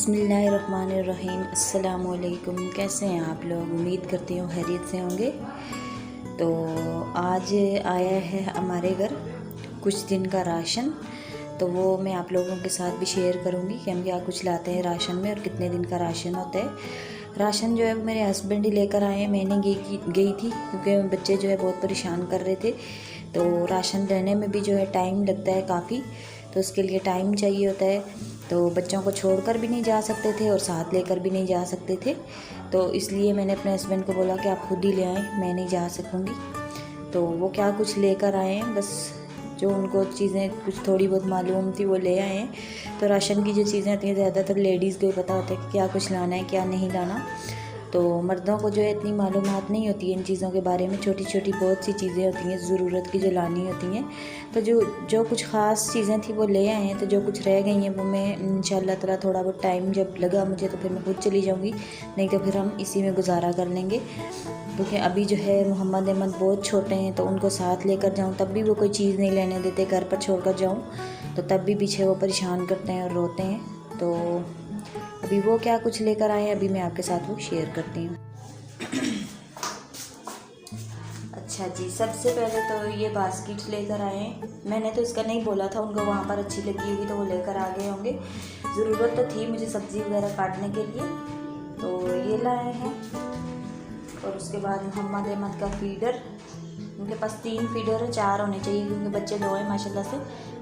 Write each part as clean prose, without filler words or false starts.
बिस्मिल्लाहिर्रहमानिर्रहीम। अस्सलामुअलैकुम। कैसे हैं आप लोग? उम्मीद करती हूँ खैरियत से होंगे। तो आज आया है हमारे घर कुछ दिन का राशन, तो वो मैं आप लोगों के साथ भी शेयर करूँगी कि हम क्या कुछ लाते हैं राशन में और कितने दिन का राशन होता है। राशन जो है मेरे हस्बैंड ही लेकर आए हैं, मैंने गई थी क्योंकि बच्चे जो है बहुत परेशान कर रहे थे। तो राशन लेने में भी जो है टाइम लगता है काफ़ी, तो उसके लिए टाइम चाहिए होता है। तो बच्चों को छोड़कर भी नहीं जा सकते थे और साथ लेकर भी नहीं जा सकते थे, तो इसलिए मैंने अपने हस्बैंड को बोला कि आप खुद ही ले आएँ, मैं नहीं जा सकूँगी। तो वो क्या कुछ लेकर आए हैं, बस जो उनको चीज़ें कुछ थोड़ी बहुत मालूम थी वो ले आए हैं। तो राशन की जो चीज़ें होती हैं ज़्यादातर लेडीज़ को ही पता होता है कि क्या कुछ लाना है क्या नहीं लाना। तो मर्दों को जो है इतनी मालूमात नहीं होती है इन चीज़ों के बारे में। छोटी छोटी बहुत सी चीज़ें होती हैं ज़रूरत की जो लानी होती हैं। तो जो कुछ ख़ास चीज़ें थी वो ले आए हैं। तो जो कुछ रह गई हैं वो मैं इंशाल्लाह ताला थोड़ा बहुत टाइम जब लगा मुझे तो फिर मैं खुद चली जाऊँगी, नहीं तो फिर हम इसी में गुजारा कर लेंगे। क्योंकि अभी जो है मोहम्मद अहमद बहुत छोटे हैं, तो उनको साथ लेकर जाऊँ तब भी वो कोई चीज़ नहीं लेने देते, घर पर छोड़कर जाऊँ तो तब भी पीछे वो परेशान करते हैं और रोते हैं। तो अभी वो क्या कुछ लेकर आए हैं अभी मैं आपके साथ वो शेयर करती हूँ। अच्छा जी, सबसे पहले तो ये बास्केट लेकर आए हैं। मैंने तो इसका नहीं बोला था, उनको वहाँ पर अच्छी लगी हुई तो वो लेकर आ गए होंगे। ज़रूरत तो थी मुझे सब्ज़ी वगैरह काटने के लिए, तो ये लाए हैं। और उसके बाद मोहम्मद अहमद का फीडर, उनके पास 3 फीडर है, 4 होने चाहिए क्योंकि बच्चे 2 हैं माशाल्लाह से,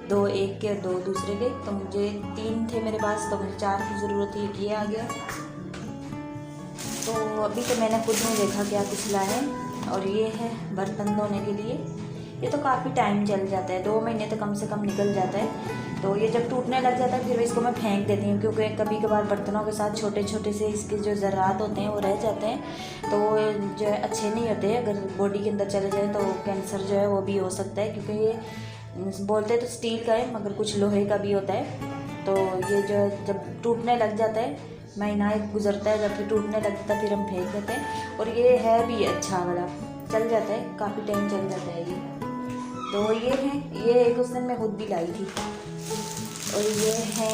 2 एक के और 2 दूसरे के। तो मुझे 3 थे मेरे पास, तो मुझे 4 की ज़रूरत थी, ये आ गया। तो अभी तो मैंने खुद नहीं देखा क्या कुछ लाए। और ये है बर्तन धोने के लिए, ये तो काफ़ी टाइम चल जाता है, 2 महीने तो कम से कम निकल जाता है। तो ये जब टूटने लग जाता है फिर इसको मैं फेंक देती हूँ, क्योंकि कभी कभार बर्तनों के साथ छोटे छोटे से इसके जो ज़रात होते हैं वो रह जाते हैं, तो वो जो है अच्छे नहीं होते। अगर बॉडी के अंदर चले जाए तो कैंसर जो है वो भी हो सकता है, क्योंकि ये बोलते हैं तो स्टील का है मगर कुछ लोहे का भी होता है। तो ये जो जब टूटने लग जाता है, महीना एक गुजरता है, जब फिर टूटने लगता है फिर हम फेंक देते हैं। और ये है भी अच्छा वाला, चल जाता है, काफ़ी टाइम चल जाता है ये। तो ये है, ये एक उस दिन मैं खुद भी लाई थी। और ये है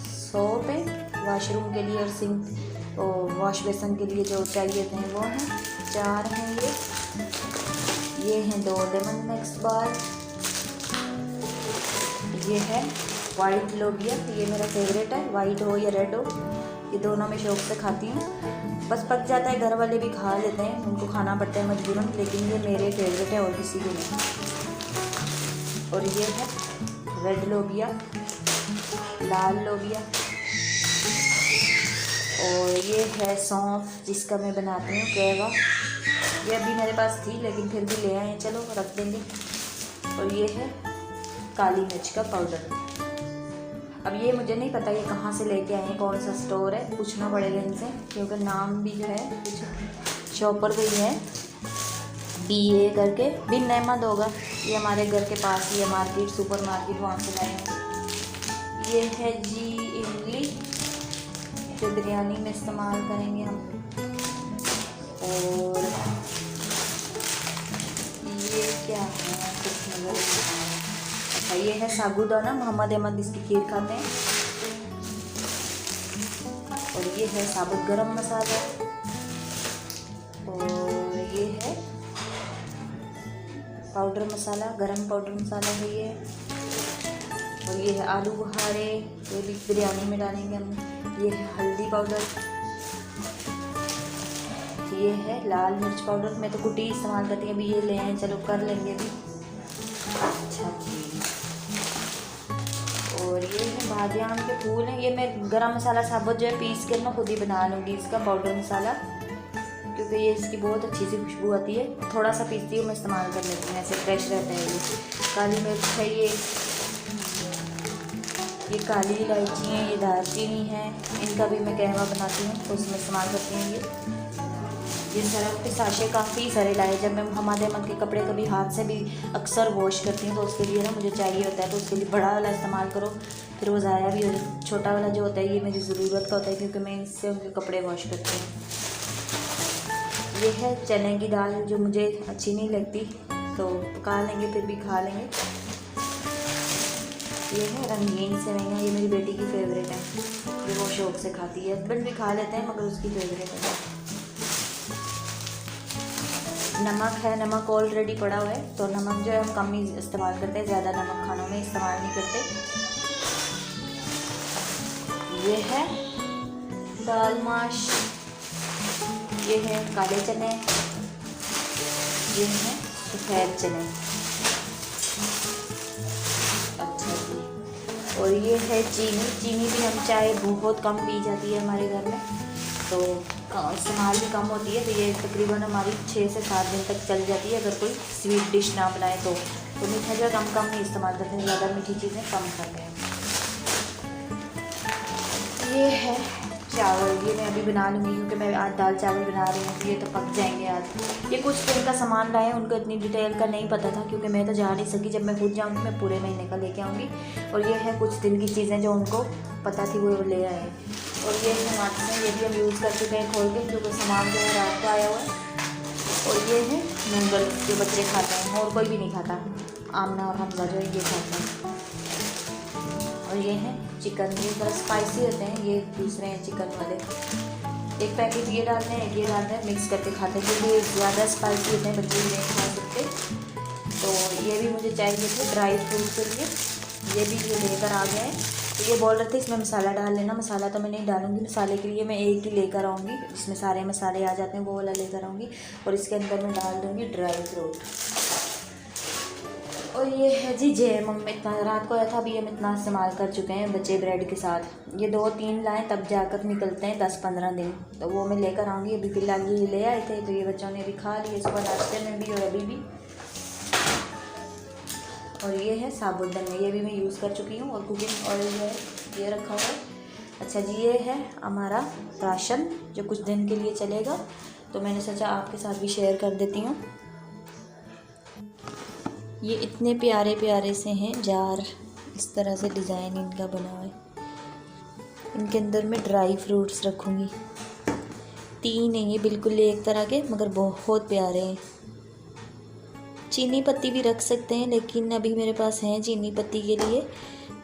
सोप है वॉशरूम के लिए और सिंक और वॉश बेसन के लिए जो चाहिए थे वो हैं, 4 हैं ये हैं 2 लेमन मिक्स बार। ये है वाइट लोबिया, ये मेरा फेवरेट है, वाइट हो या रेड हो, ये दोनों में शौक से खाती हूँ। बस पक जाता है, घर वाले भी खा लेते हैं, उनको खाना पड़ता है मजबूरन, लेकिन ये मेरे फेवरेट है और किसी को नहीं। और ये है रेड लोबिया, लाल लोबिया, और ये है सौंफ जिसका मैं बनाती हूँ कहवा। ये अभी मेरे पास थी लेकिन फिर भी ले आए, चलो रख देंगे। और ये है काली मिर्च का पाउडर। अब ये मुझे नहीं पता ये कहाँ से लेके आए हैं, कौन सा स्टोर है, पूछना पड़ेगा इनसे, क्योंकि नाम भी जो है कुछ शॉपर भी है, BA करके, बिन अहमद होगा। ये हमारे घर के पास ही है मार्केट, सुपर मार्केट, वहाँ से लाए हैं। ये है जी इमली, जो बिरयानी में इस्तेमाल करेंगे हम। और ये क्या है, कुछ नजर नहीं आ रहा। अच्छा, ये है साबूदाना, मोहम्मद अहमद इसकी खीर खाते हैं। और ये है साबुत गरम मसाला। और ये है पाउडर मसाला, गरम पाउडर मसाला है ये। और ये है आलू बुखारे, ये भी बिरयानी में डालेंगे हम। ये है हल्दी पाउडर, ये है लाल मिर्च पाउडर, मैं तो कुटी इस्तेमाल करती हूँ। अभी ये ले आए, चलो कर लेंगे अभी। अच्छा जी, और ये है बादियान के फूल हैं, ये मैं गरम मसाला साबुत जो है पीस कर मैं खुद ही बना लूँगी इसका पाउडर मसाला, क्योंकि ये इसकी बहुत अच्छी सी खुशबू आती है। थोड़ा सा पीसती हूँ मैं, इस्तेमाल कर लेती हूँ, ऐसे फ्रेश रहता है ये। काली मिर्च है ये काली इलायची है, ये दालचीनी है, इनका भी मैं कहवा बनाती हूँ तो उसमें इस्तेमाल करती हूँ। ये सरफ के साशे काफ़ी सारे लाए, जब मैं मोहम्मद अहमद के कपड़े कभी हाथ से भी अक्सर वॉश करती हूँ तो उसके लिए ना मुझे चाहिए होता है, तो उसके लिए बड़ा वाला इस्तेमाल करो, फिर वो ज़ाया भी हो जाए। छोटा वाला जो होता है ये मेरी ज़रूरत का होता है, क्योंकि मैं इससे उनके कपड़े वॉश करती हूँ। ये है चने की दाल, जो मुझे अच्छी नहीं लगती, तो पका लेंगे फिर भी खा लेंगे। ये है रंगीन सेवइयाँ, ये मेरी बेटी की फेवरेट है, ये वो शौक से खाती है। हस्बैंड भी खा लेते हैं मगर उसकी फेवरेट है। नमक है, नमक ऑलरेडी पड़ा हुआ है, तो नमक जो है हम कम ही इस्तेमाल करते हैं, ज़्यादा नमक खानों में इस्तेमाल नहीं करते। ये है दाल माश, ये है काले चने, ये है सफ़ेद चने। अच्छा जी, और ये है चीनी। चीनी भी हम चाय बहुत कम पी जाती है हमारे घर में, तो इस्तेमाल भी कम होती है, तो ये तकरीबन हमारी 6 से 7 दिन तक चल जाती है अगर कोई स्वीट डिश ना बनाए तो मीठा जो कम ही इस्तेमाल करते हैं, ज़्यादा मीठी चीज़ें कम करते हैं। ये है चावल, ये मैं अभी बना लूँगी क्योंकि मैं आज दाल चावल बना रही हूँ, ये तो पक जाएंगे आज। ये कुछ दिन का सामान लाए, उनको इतनी डिटेल का नहीं पता था क्योंकि मैं तो जा नहीं सकी। जब मैं खुद जाऊँगी मैं पूरे महीने का लेके आऊँगी। और ये है कुछ दिन की चीज़ें जो उनको पता थी वो ले आए। और ये टमाटर हैं, ये भी हम यूज़ कर चुके हैं खोल के, क्योंकि सामान जो है रात को आया हुआ है। और ये है नूडल जो बच्चे खाते हैं और कोई भी नहीं खाता, आमना और हमजा जो है ये खाते हैं। और ये है चिकन, ये थोड़ा स्पाइसी होते हैं, ये दूसरे हैं चिकन वाले। एक पैकेट ये डालते हैं, एक ये डालते हैं, मिक्स करके खाते हैं क्योंकि ज़्यादा स्पाइसी होते हैं, बच्चे भी नहीं खा सकते। तो ये भी मुझे चाहिए थे ड्राई फ्रूट के लिए, ये भी ये लेकर आ गए हैं। तो ये बोल रहे थे इसमें मसाला डाल लेना, मसाला तो मैं नहीं डालूंगी, मसाले के लिए मैं एक ही लेकर आऊँगी, इसमें सारे मसाले आ जाते हैं, वो वाला लेकर आऊँगी। और इसके अंदर मैं डाल दूँगी ड्राई फ्रूट। और ये है जी जैम, हम इतना रात को आया था, अभी हम इतना इस्तेमाल कर चुके हैं बच्चे ब्रेड के साथ। ये 2-3 लाएँ तब जाकर निकलते हैं 10-15 दिन, तो वो मैं लेकर आऊँगी। अभी फ़िलहाल ये ले आए थे, तो ये बच्चों ने अभी खा लिए सुबह नाश्ते में भी और अभी भी। और ये है साबुदाना, ये भी मैं यूज़ कर चुकी हूँ। और कुकिंग ऑयल जो है ये रखा हुआ है। अच्छा जी, ये है हमारा राशन जो कुछ दिन के लिए चलेगा, तो मैंने सोचा आपके साथ भी शेयर कर देती हूँ। ये इतने प्यारे प्यारे से हैं जार, इस तरह से डिज़ाइन इनका बना हुआ है। इनके अंदर मैं ड्राई फ्रूट्स रखूँगी, 3 हैं ये बिल्कुल एक तरह के, मगर बहुत प्यारे हैं। चीनी पत्ती भी रख सकते हैं, लेकिन अभी मेरे पास हैं चीनी पत्ती के लिए,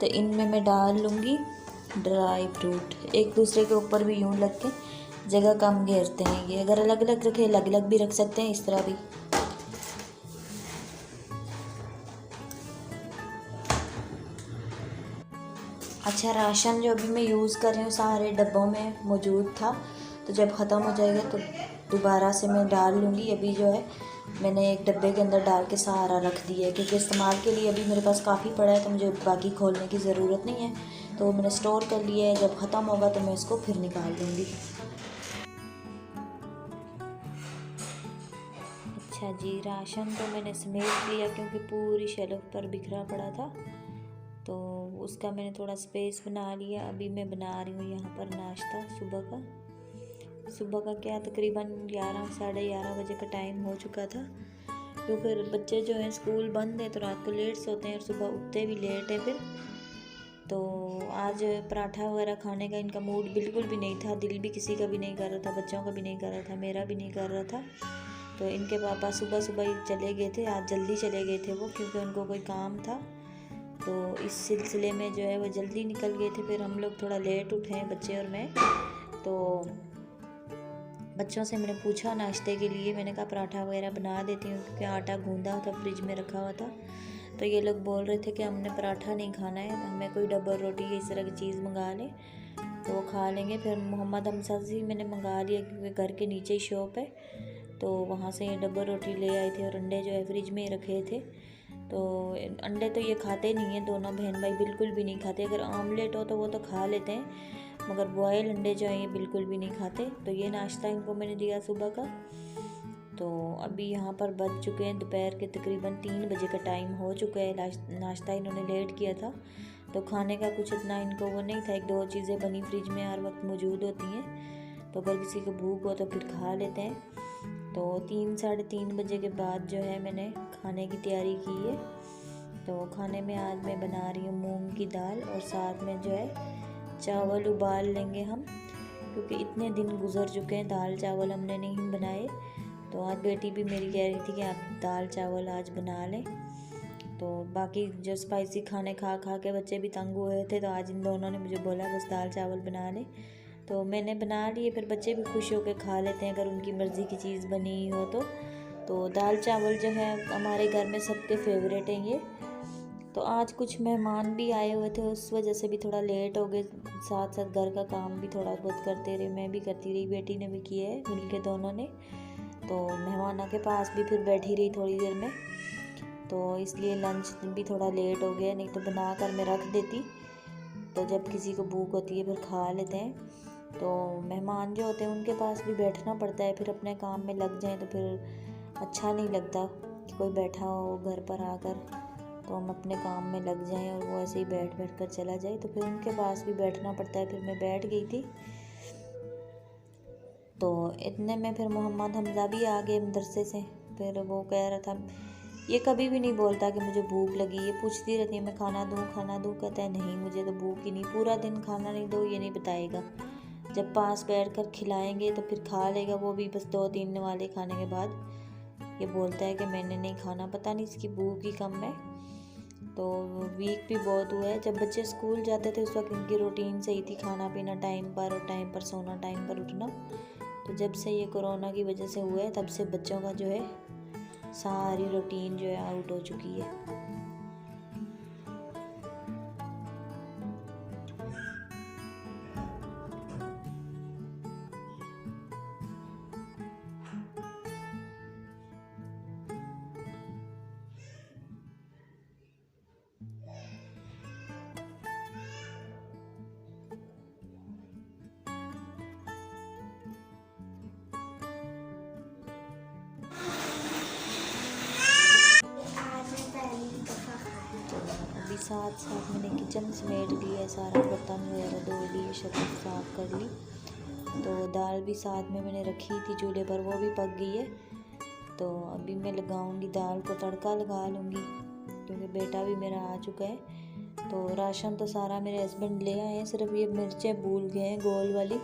तो इनमें मैं डाल लूँगी ड्राई फ्रूट। एक दूसरे के ऊपर भी यूँ लग के जगह कम घेरते हैं ये, अगर अलग अलग रखे अलग अलग भी रख सकते हैं, इस तरह भी। अच्छा, राशन जो अभी मैं यूज़ कर रही हूँ सारे डब्बों में मौजूद था, तो जब ख़त्म हो जाएगा तो दोबारा से मैं डाल लूँगी। अभी जो है मैंने एक डब्बे के अंदर डाल के सारा रख दिया है, क्योंकि इस्तेमाल के लिए अभी मेरे पास काफ़ी पड़ा है, तो मुझे बाकी खोलने की ज़रूरत नहीं है, तो मैंने स्टोर कर लिया है। जब ख़त्म होगा तो मैं इसको फिर निकाल लूँगी। अच्छा जी, राशन तो मैंने समेट लिया क्योंकि पूरी शेल्फ पर बिखरा पड़ा था, तो उसका मैंने थोड़ा स्पेस बना लिया। अभी मैं बना रही हूँ यहाँ पर नाश्ता सुबह का क्या तकरीबन 11 साढ़े 11 बजे का टाइम हो चुका था, क्योंकि बच्चे जो हैं स्कूल बंद है तो रात को लेट सोते हैं और सुबह उठते भी लेट है। फिर तो आज पराठा वगैरह खाने का इनका मूड बिल्कुल भी नहीं था, दिल भी किसी का भी नहीं कर रहा था, बच्चों का भी नहीं कर रहा था, मेरा भी नहीं कर रहा था। तो इनके पापा सुबह सुबह ही चले गए थे, आज जल्दी चले गए थे वो, क्योंकि उनको कोई काम था, तो इस सिलसिले में जो है वो जल्दी निकल गए थे। फिर हम लोग थोड़ा लेट उठे हैं बच्चे और मैं। तो बच्चों से मैंने पूछा नाश्ते के लिए, मैंने कहा पराठा वगैरह बना देती हूँ, क्योंकि आटा गूंदा था फ्रिज में रखा हुआ था। तो ये लोग बोल रहे थे कि हमने पराठा नहीं खाना है, हमें कोई डबल रोटी इस तरह की चीज़ मंगा लें तो वो खा लेंगे। फिर मोहम्मद हमसा से मैंने मंगा लिया, क्योंकि घर के नीचे ही शॉप है, तो वहाँ से ये डबल रोटी ले आए थे। और अंडे जो है फ्रिज में ही रखे थे, तो अंडे तो ये खाते नहीं हैं, दोनों बहन भाई बिल्कुल भी नहीं खाते। अगर ऑमलेट हो तो वो तो खा लेते हैं, मगर बॉयल अंडे जो हैं ये बिल्कुल भी नहीं खाते। तो ये नाश्ता इनको मैंने दिया सुबह का। तो अभी यहाँ पर बज चुके हैं दोपहर के तकरीबन 3 बजे का टाइम हो चुका है। नाश्ता इन्होंने लेट किया था, तो खाने का कुछ इतना इनको वो नहीं था। 1-2 चीज़ें बनी फ्रिज में हर वक्त मौजूद होती हैं, तो अगर किसी को भूख हो तो फिर खा लेते हैं। तो 3 साढ़े 3 बजे के बाद जो है मैंने खाने की तैयारी की है। तो खाने में आज मैं बना रही हूँ मूंग की दाल, और साथ में जो है चावल उबाल लेंगे हम, क्योंकि इतने दिन गुजर चुके हैं दाल चावल हमने नहीं बनाए। तो आज बेटी भी मेरी कह रही थी कि आप दाल चावल आज बना लें। तो बाकी जो स्पाइसी खाने खा खा के बच्चे भी तंग हुए थे, तो आज इन दोनों ने मुझे बोला बस दाल चावल बना ले, तो मैंने बना लिए। फिर बच्चे भी खुश होकर खा लेते हैं अगर उनकी मर्ज़ी की चीज़ बनी हो तो दाल चावल जो है हमारे घर में सबके फेवरेट हैं ये। तो आज कुछ मेहमान भी आए हुए थे, उस वजह से भी थोड़ा लेट हो गए। साथ साथ घर का काम भी थोड़ा बहुत करते रहे, मैं भी करती रही, बेटी ने भी किया है मिल के दोनों ने। तो मेहमानों के पास भी फिर बैठी रही थोड़ी देर में, तो इसलिए लंच भी थोड़ा लेट हो गया, नहीं तो बना कर मैं रख देती, तो जब किसी को भूख होती है फिर खा लेते हैं। तो मेहमान जो होते हैं उनके पास भी बैठना पड़ता है, फिर अपने काम में लग जाएं तो फिर अच्छा नहीं लगता कि कोई बैठा हो घर पर आकर, तो हम अपने काम में लग जाएं और वो ऐसे ही बैठ कर चला जाए, तो फिर उनके पास भी बैठना पड़ता है। फिर मैं बैठ गई थी, तो इतने में फिर मोहम्मद हमज़ा भी आ गए मदरसे से। फिर वो कह रहा था, ये कभी भी नहीं बोलता कि मुझे भूख लगी, ये पूछती रहती है मैं खाना दूँ, कहता है नहीं मुझे तो भूख ही नहीं, पूरा दिन खाना नहीं दो ये नहीं बताएगा, जब पास बैठ कर खिलाएँगे तो फिर खा लेगा, वो भी बस 2-3 वाले खाने के बाद ये बोलता है कि मैंने नहीं खाना, पता नहीं इसकी भूख ही कम है। तो वीक भी बहुत हुआ है। जब बच्चे स्कूल जाते थे उस वक्त इनकी रूटीन सही थी, खाना पीना टाइम पर और टाइम पर सोना, टाइम पर उठना। तो जब से ये कोरोना की वजह से हुआ है तब से बच्चों का जो है सारी रूटीन जो है आउट हो चुकी है। साथ साथ मैंने किचन समेट लिया, सारा बर्तन वगैरह धो लिए, शक्ल साफ कर ली। तो दाल भी साथ में मैंने रखी थी चूल्हे पर, वो भी पक गई है। तो अभी मैं लगाऊंगी दाल को तड़का, लगा लूँगी क्योंकि बेटा भी मेरा आ चुका है। तो राशन तो सारा मेरे हस्बैंड ले आए हैं, सिर्फ ये मिर्चें भूल गए हैं गोल वाली,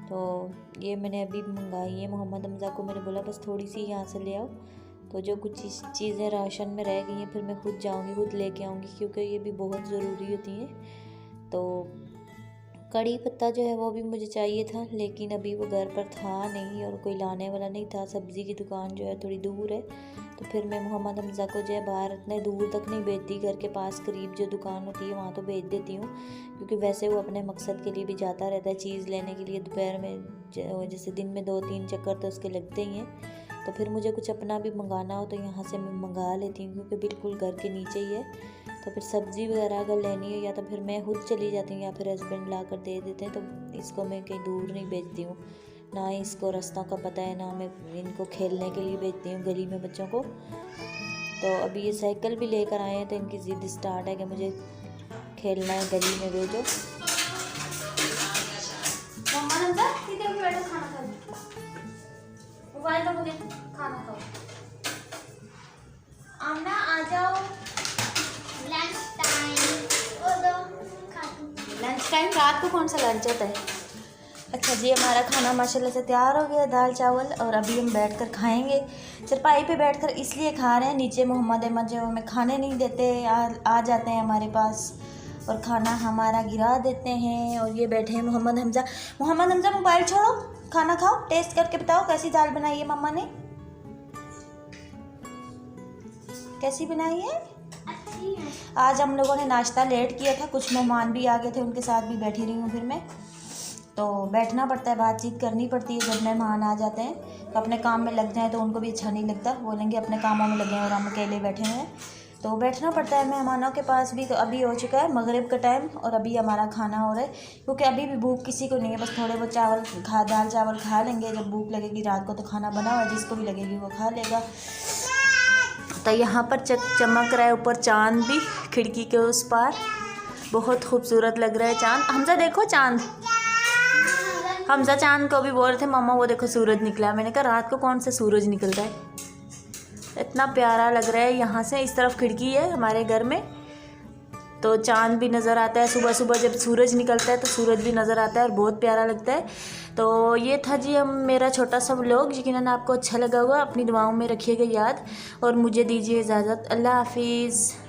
तो ये मैंने अभी मंगाई है। मोहम्मद हमज़ा को मैंने बोला बस थोड़ी सी यहाँ से ले आओ, तो जो कुछ चीज़ें राशन में रह गई हैं फिर मैं खुद जाऊंगी, खुद लेके आऊँगी, क्योंकि ये भी बहुत ज़रूरी होती हैं। तो कड़ी पत्ता जो है वो भी मुझे चाहिए था, लेकिन अभी वो घर पर था नहीं और कोई लाने वाला नहीं था। सब्ज़ी की दुकान जो है थोड़ी दूर है, तो फिर मैं मोहम्मद हमज़ा को जो है बाहर इतने दूर तक नहीं भेजती, घर के पास करीब जो दुकान होती है वहाँ तो भेज देती हूँ, क्योंकि वैसे वो अपने मकसद के लिए भी जाता रहता है चीज़ लेने के लिए। दोपहर में जैसे दिन में 2-3 चक्कर तो उसके लगते ही हैं, तो फिर मुझे कुछ अपना भी मंगाना हो तो यहाँ से मैं मंगा लेती हूँ, क्योंकि बिल्कुल घर के नीचे ही है। तो फिर सब्ज़ी वगैरह अगर लेनी है या तो फिर मैं खुद चली जाती हूँ या फिर हस्बैंड ला कर दे देते हैं। तो इसको मैं कहीं दूर नहीं भेजती हूँ, ना ही इसको रास्तों का पता है, ना मैं इनको खेलने के लिए भेजती हूँ गली में बच्चों को। तो अभी ये साइकिल भी लेकर आए हैं, तो इनकी ज़िद स्टार्ट है कि मुझे खेलना है, गली में भेजो। मोबाइल दो मुझे, खाना खाओ। आमना आ जाओ, लंच टाइम रात को कौन सा लंच होता है? अच्छा जी, हमारा खाना माशाल्लाह से तैयार हो गया, दाल चावल, और अभी हम बैठकर खाएंगे। चरपाई पे बैठकर इसलिए खा रहे हैं, नीचे मोहम्मद अहमद जो हमें खाने नहीं देते, आ जाते हैं हमारे पास और खाना हमारा गिरा देते हैं। और ये बैठे हैं मोहम्मद हमज़ा। मोहम्मद हमज़ा मोबाइल छोड़ो, खाना खाओ, टेस्ट करके बताओ कैसी दाल बनाई है मम्मा ने, कैसी बनाई है? अच्छी है। आज हम लोगों ने नाश्ता लेट किया था, कुछ मेहमान भी आ गए थे, उनके साथ भी बैठी रही हूँ। फिर मैं तो बैठना पड़ता है, बातचीत करनी पड़ती है। जब मेहमान आ जाते हैं तो अपने काम में लग जाएं तो उनको भी अच्छा नहीं लगता, बोलेंगे अपने कामों में लगे हैं और हम अकेले बैठे हुए हैं। तो बैठना पड़ता है मेहमानों के पास भी। तो अभी हो चुका है मगरिब का टाइम और अभी हमारा खाना हो रहा है, क्योंकि अभी भी भूख किसी को नहीं है, बस थोड़े बहुत दाल चावल खा लेंगे। जब भूख लगेगी रात को तो खाना बना हुआ है, जिसको भी लगेगी वो खा लेगा। तो यहाँ पर चमक रहा है ऊपर चांद भी, खिड़की के उस पार बहुत खूबसूरत लग रहा है चांद। हमज़ा देखो चांद, हमज़ा चांद को भी बोल रहे थे मम्मा वो देखो सूरज निकला। मैंने कहा रात को कौन सा सूरज निकलता है, इतना प्यारा लग रहा है। यहाँ से इस तरफ खिड़की है हमारे घर में, तो चाँद भी नज़र आता है, सुबह सुबह जब सूरज निकलता है तो सूरज भी नज़र आता है और बहुत प्यारा लगता है। तो ये था जी हम मेरा छोटा सा व्लॉग, यकीनन आपको अच्छा लगा होगा। अपनी दुआओं में रखिएगा याद और मुझे दीजिए इजाज़त। अल्लाह हाफिज़।